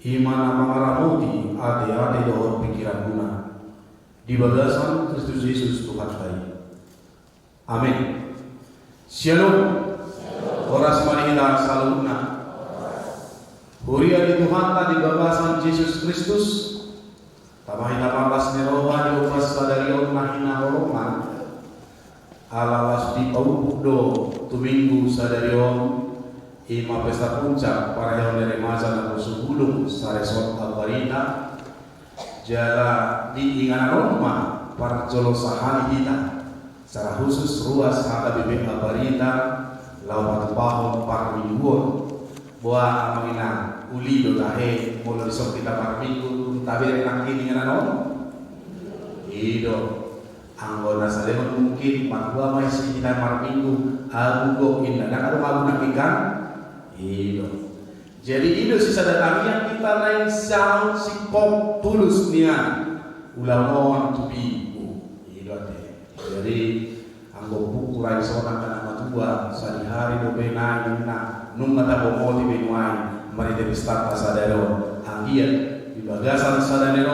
Imana mangaramuti ate-ate dohor pikiran guna di bagasan Kristus Yesus Tuhan baik. Amin. Shalom. Horas marihila saluna. Huria di Tuhan di bagasan Yesus Kristus. Tamahina pampas neroha di upas sadarion mahina horoman. Alawas di paubukdo tuminggu sadarion. Ima pesta puncak para yang dari masa dan sebelum saresot albarita jala di ingan Roma para jolo sahani kita secara khusus ruas ada bibit albarita lawan bahon para mingguan buah amangina uli do tahe mulai besok kita para minggu tapi nak ini ingan Roma ido anggota saleh mungkin makwa masih kita para minggu abu indah dan ada abu nakikan. Ido. Jadi ido sisa datangnya kita lain sang si pop tulus nian ulamon tubi ido teh. Jadi anggo buku rai seorang kana matua sadi hari do benai na nung mata bomoti benuai mari de start sadaro anggian di bagasan sadaro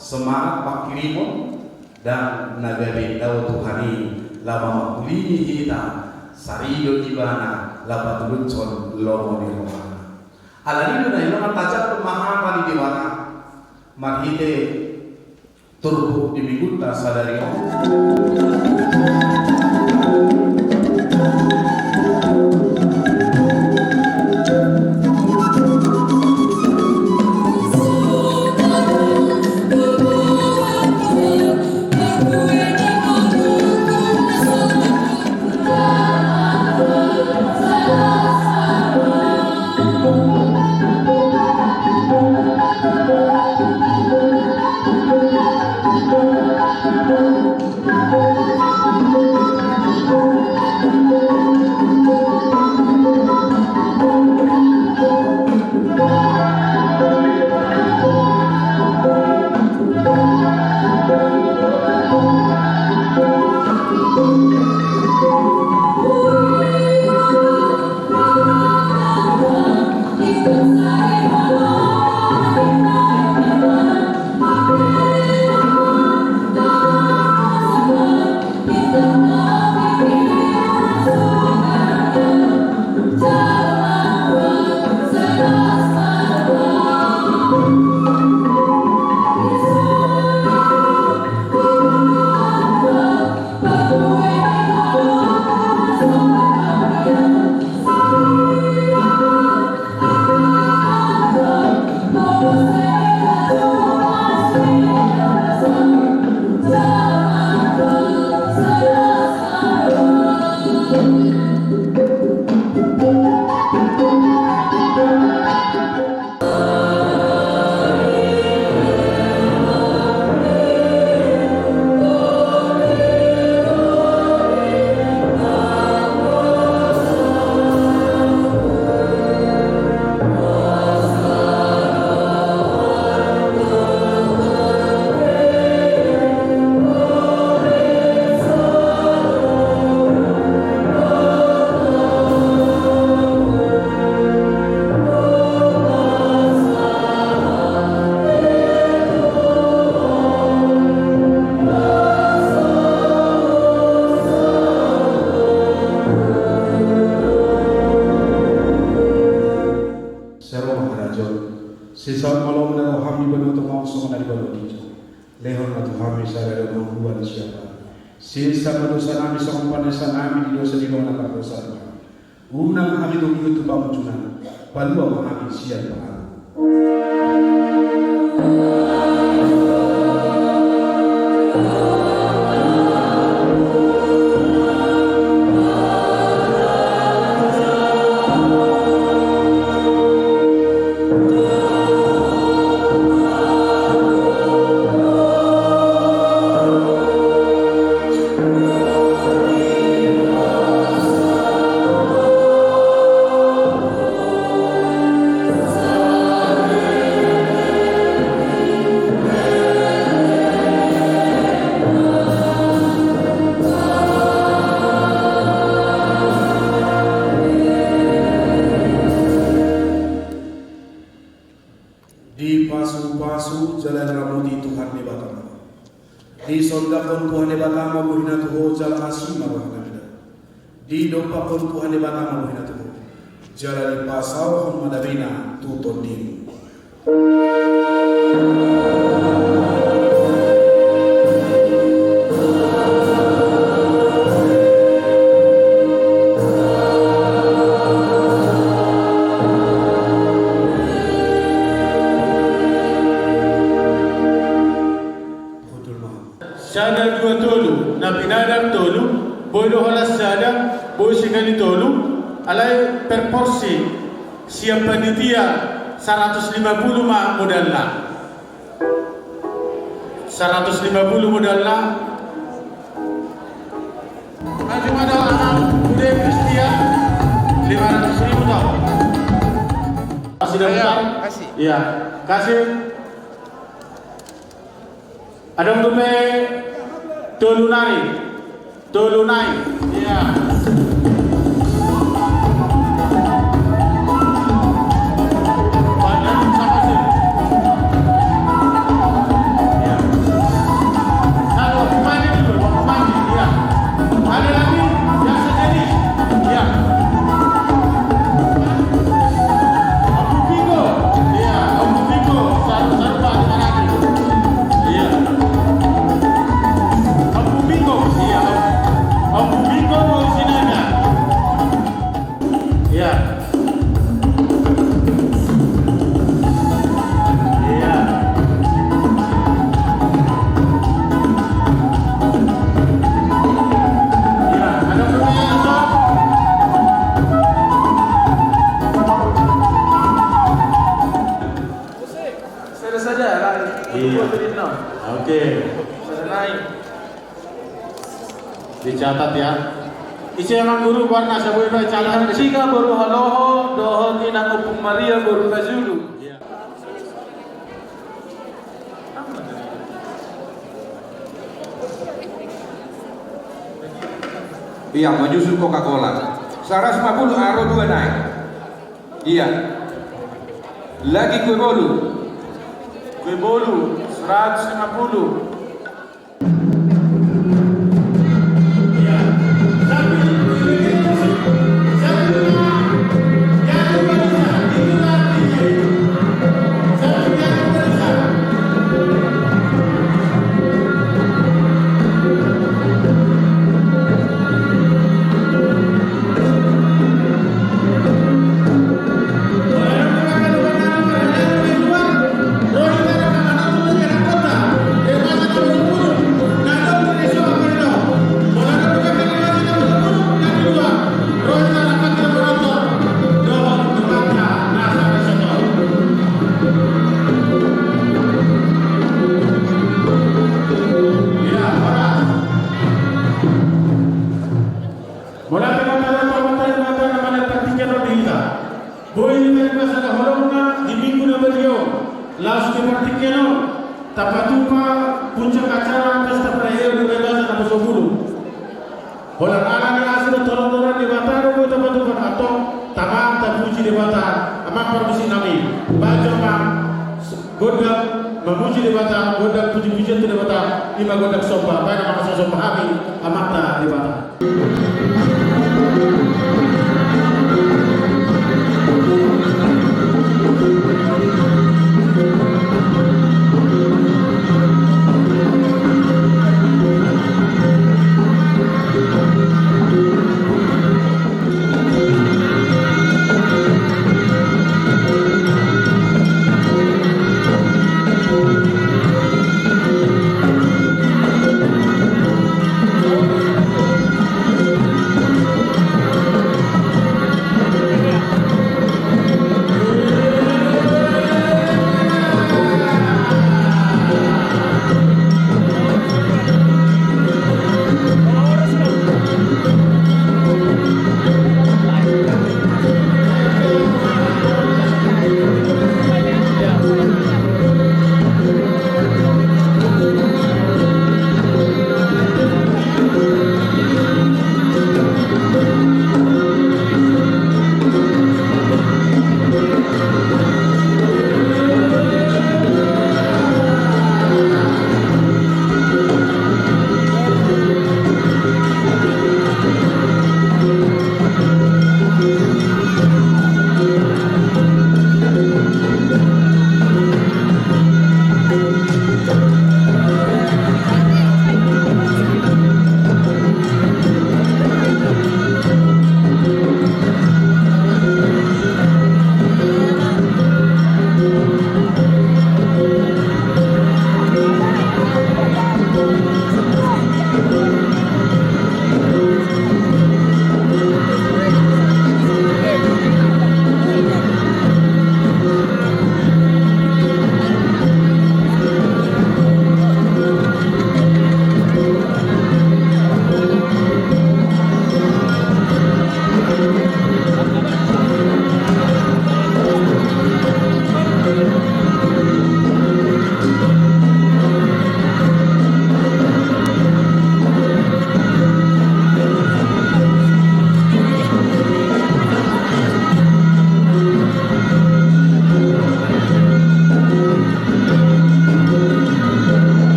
semangat pak kirimo dan nagade daw Tuhani lama makulini kita sarido ibana lapat luncon lomo di rumah. Alani na ilo tajak pemahaman di mana marhite turbu di miguta sadari. Sisa malam dan kami benutuk mau semua dari bawah itu. Lehon atau kami saya ada buat siapa. Sisa dosa kami semua pada kami di dosa di bawah nakal dosa. Unang kami itu bangun cunan. Palu kami siap pengaruh. Oh Di pasu-pasu jalan ramuti Tuhan di batang. Di sondakon Tuhan di batang mabuhina tuho jalan asima bahkan. Di dopakon Tuhan di batang mabuhina tuho jalan di pasau madabina tuton diri. Sada dua tolu, na pinadang tolu, boy halas sada, boy sekali tolu, alai per porsi siap panitia 150 ma modalna. 150 modalna. Ajung ada udah Kristian 500.000 tau. Kasih daftar? Kasih. Iya, kasih. Ada untuk Tolunai, iya. Padahal sama sih. Iya. Kalau pemain dulu, iya. Ada lagi yang sendiri, iya. Abu Biko, iya. Abu Biko, saru-saru Pak, lagi. Iya. Abu Biko, iya. Abu Biko originalnya. Iya. Iya. Iya, ada pertanyaan Sob? Sudah saja lah. Iya. Oke. Sudah naik. Dicatat ya. Isi emang guru warna sabu iba catat. Jika baru haloho doho tina upung Maria baru kazulu. Iya. Iya, menyusul Coca-Cola. 150 aro 2 naik. Iya. Lagi kue bolu. Kue bolu 150. Laos dipertikeno tapatupa puncak acara pesta perayaan kebebasan Abu Sobulu. Holang alam yang asli tolong-tolong di Batar ko tapatupa atau tamang tapuji di Batar amak permisi nami baca mang godak memuji di Batar godak puji-pujian di Batar lima godak sopa baik nama sopa kami amakta di Batar.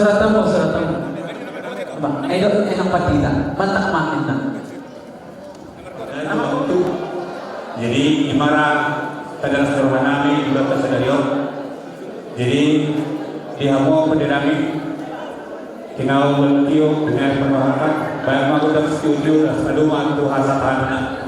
Surat tamu. Bang, enak partida. Mantak makin na. Jadi imarah tagalas nami bulan kasadario. Jadi dihamu pendenami tinggal berkiu dengan perbahakan banyak magudak setuju dan seduman Tuhan satana.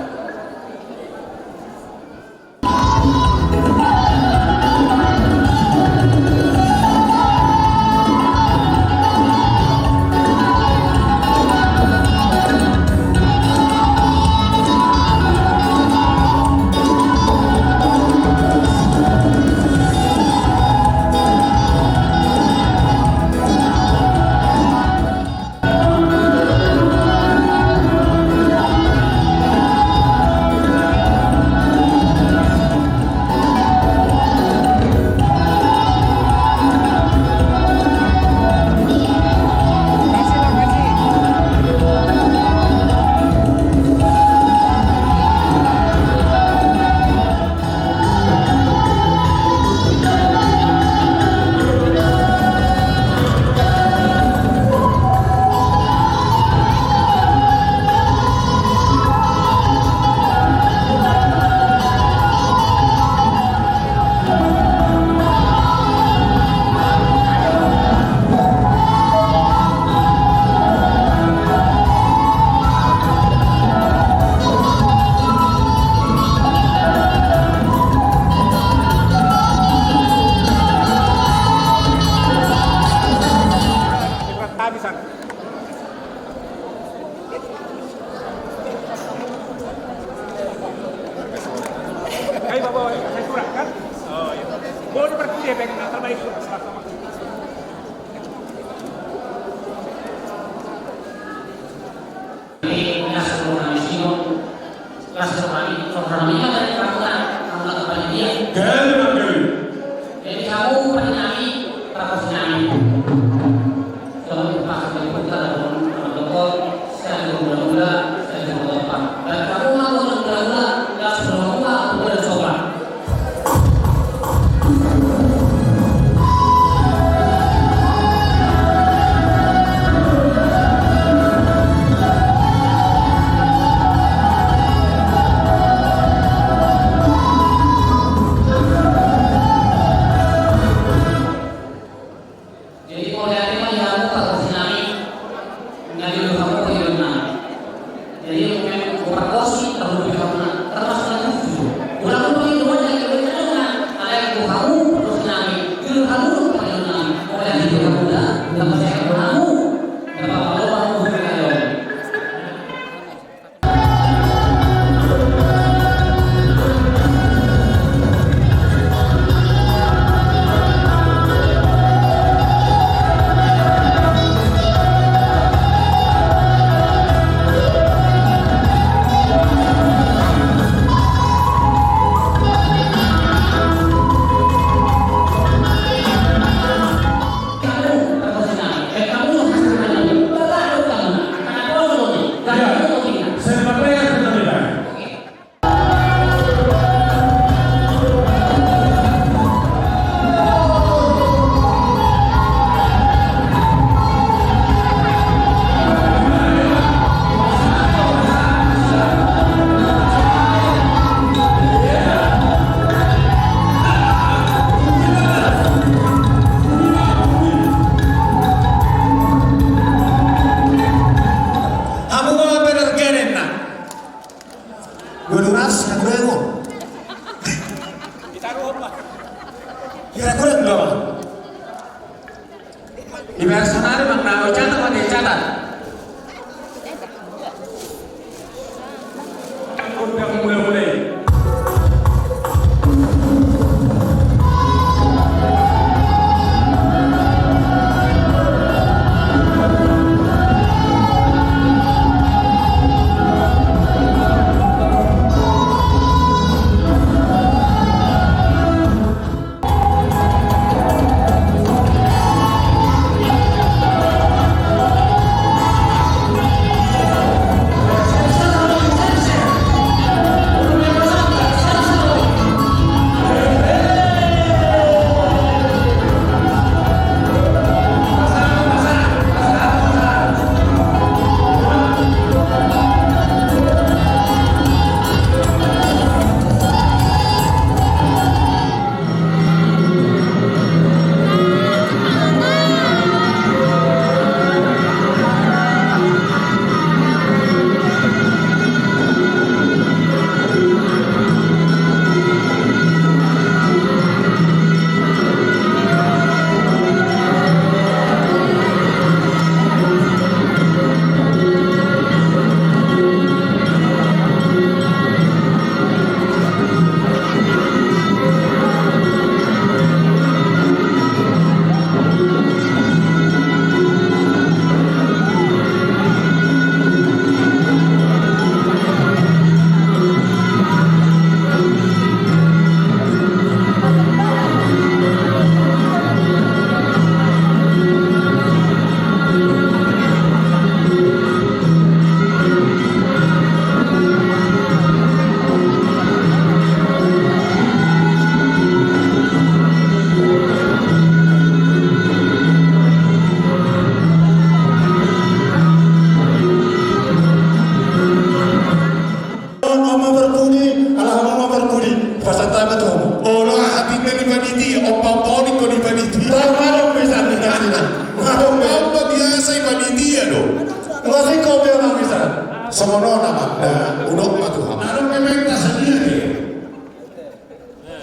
sono na magda unok matuham. Ano pementa sedia ke?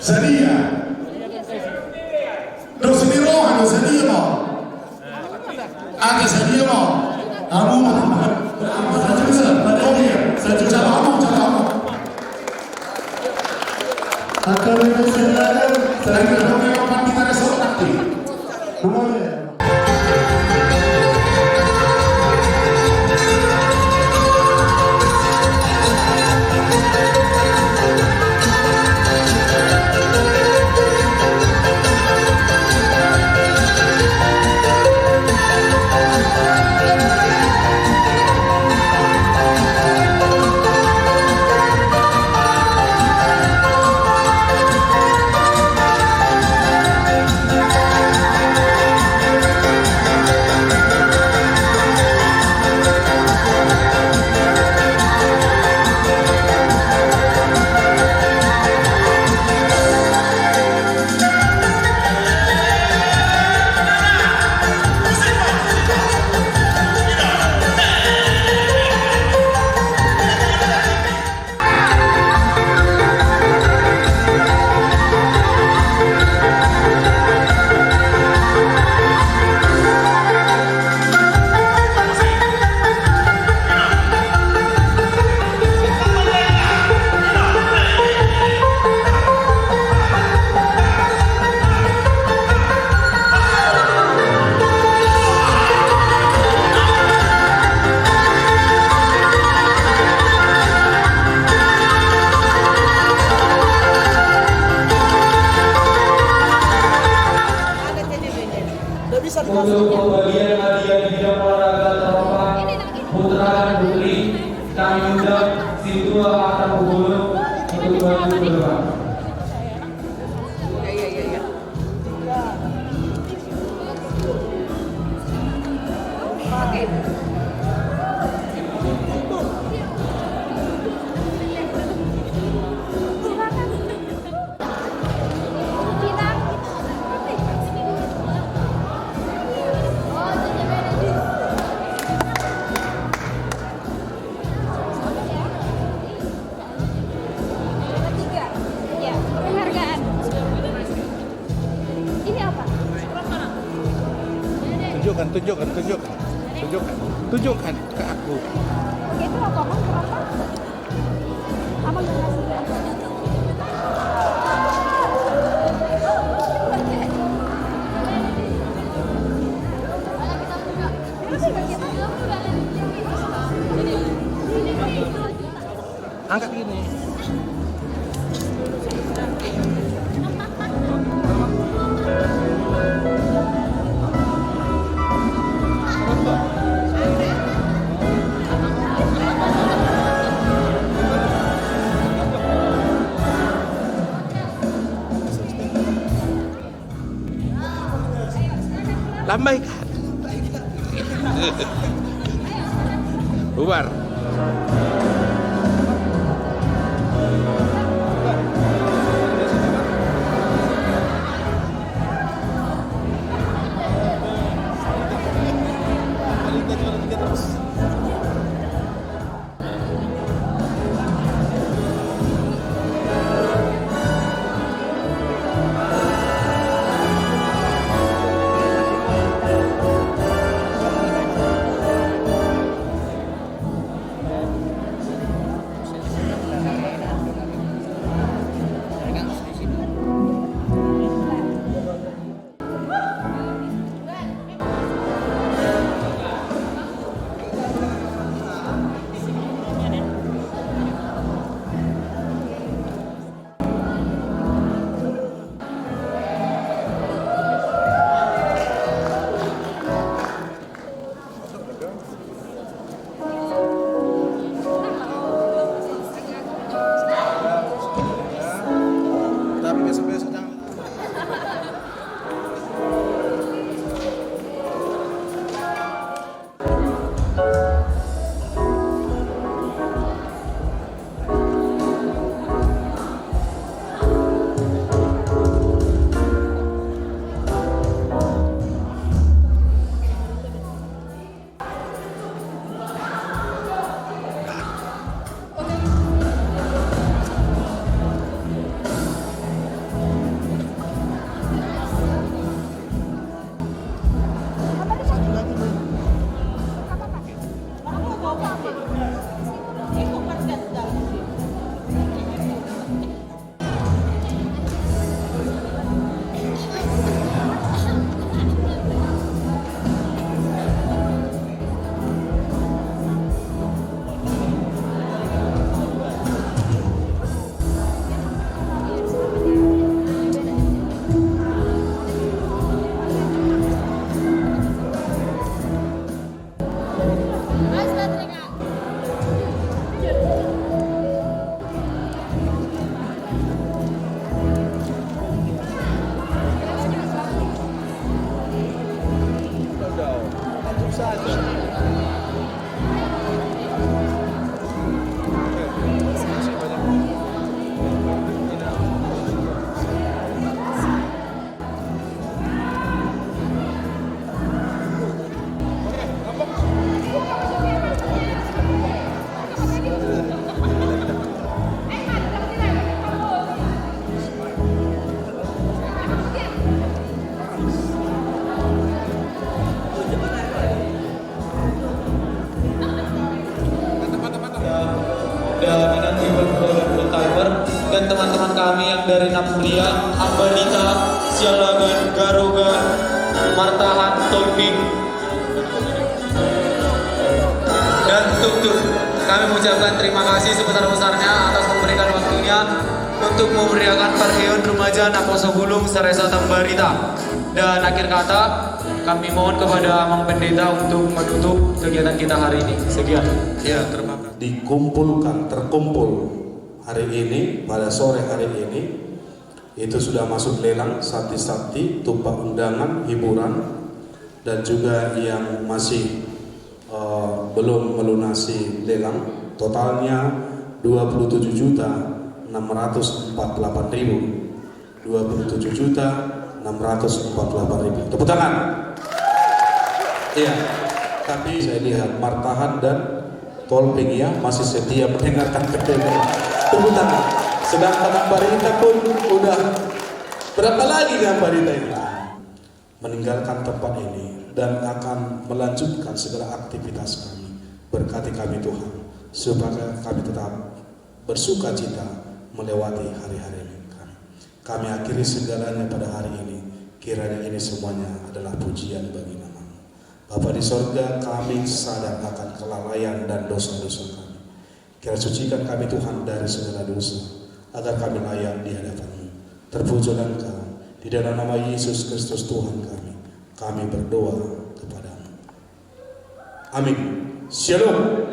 Sedia. Do sendiri ano sedia mo? Ada sedia mo? Kamu saja kamu. Akan itu saya kira memang kita resort nanti. Untuk pembagian hadiah di bidang olahraga terhormat putra dan putri kami undang Sintua Atapugulu untuk maju ke depan. Tunjukkan ke aku. Oke, itu apa bang? Berapa? Abang nggak ngasih. Angkat gini. Lambaikan. Bubar. kami yang dari Napulia, Ambarita, Sialagan, Garogan, Martahan, Tolping, dan Tuk-Tuk. Kami mengucapkan terima kasih sebesar-besarnya atas memberikan waktunya untuk memeriahkan Parheon Remaja Naposo Gulung Saresa Tambarita. Dan akhir kata, kami mohon kepada Mang Pendeta untuk menutup kegiatan kita hari ini. Sekian. Ya, terima kasih. Terkumpul hari ini, pada sore hari ini, itu sudah masuk lelang sakti-sakti, tumpah undangan, hiburan, dan juga yang masih belum melunasi lelang, totalnya 27.648.000. 27.648.000. Tepuk tangan. Iya. Tapi saya lihat Martahan dan Tolping ya masih setia mendengarkan keterangan. Tepuk tangan. Sedangkan Ambarita pun udah berapa lagi Ambarita ini meninggalkan tempat ini dan akan melanjutkan segala aktivitas kami. Berkati kami Tuhan supaya kami tetap bersuka cita melewati hari-hari ini. Kami akhiri segalanya pada hari ini. Kiranya ini semuanya adalah pujian bagi nama-Mu. Bapa di sorga, kami sadar akan kelalaian dan dosa-dosa kami. Kira sucikan kami Tuhan dari segala dosa, agar kami layak di hadapan-Mu. Terpujilah Engkau, di dalam nama Yesus Kristus Tuhan kami berdoa kepadamu. Amin. Shalom.